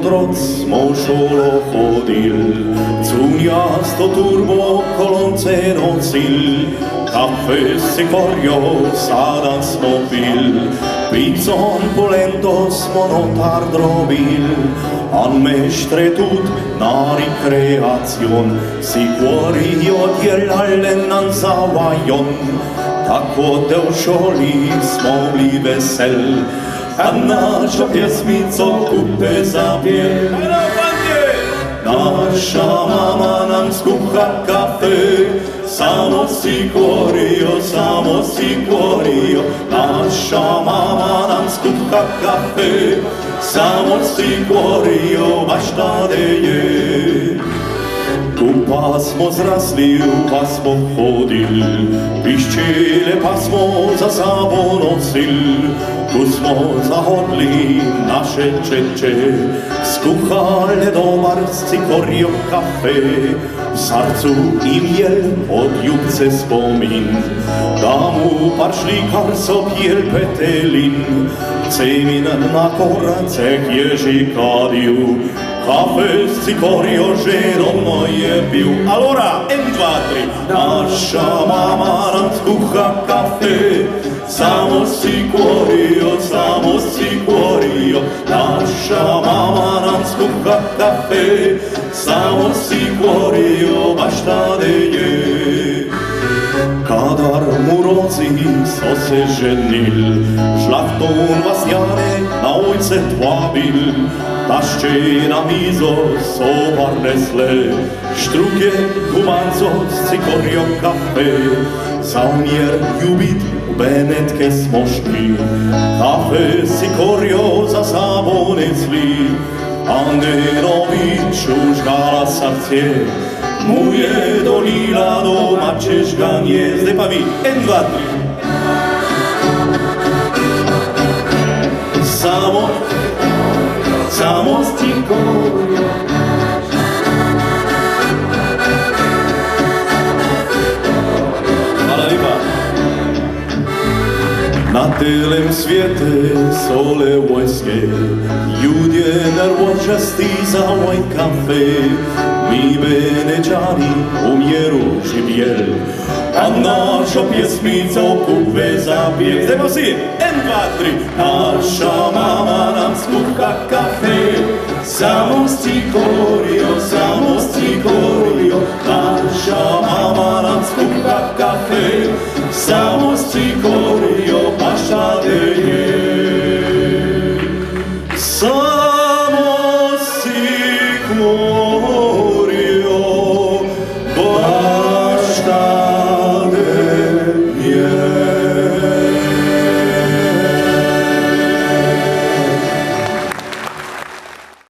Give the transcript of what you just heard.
Groc smo šolo chodil, cunias to turbo kolonce nosil, kafe si korjo sada smo pil, pizzon polento smo notar drobil, an mestre tut na ricreațion, si cuori odiel alenan zavajon, tako te ušoli smo bili vesel, a naša pjesmico kupe zapje. Naša mama nam skuha kafe, samo si korio, samo si korio. Naša mama nam skuha kafe, samo si korio, baš tada je. Tu pa smo zrasli, pa smo hodil, piščele pa smo za sabo nosil, tu smo zahodli naše čeče, skuhale dobar cikorio kafe, v srcu im jel od ljubce spomin, da mu paršlikar so pjel petelin, cemin na koracek ježi kadiju, kafe s cikorio žerom je pil. Allora, 1, 2, 3. Naša mama nam skuha kafe, samo si korio, samo si korio. Naša mama nam skuha kafe, samo si korio, baš tada je. Kadar mu roci so se ženil, šlachton vasjane na ojce tvabil, tašče na mizo so parnesle, štruke gumanco s cikorio kafe, za umjer ljubit u benetke smo šli, kafe cikorio za sabo nesli, Andenović užgala srce, mu je dolila domaće žganje. Zdaj pa vi, 1, 2, 3. Samo s cikorio. Hvala lipa. Na celem svijete sole vojske, ljudje nervočasti za moj kafe, mi Beneđani umjeru živjel, a naša pjesmica kupe zapjek. Zdaj pa si, 1, 2, 3. Naša mama nam skuha kafe, samo s cikorio, samo s cikorio. Naša mama nam skuha kafe, samo s cikorio, baš tada je. Samo si korio, baš tada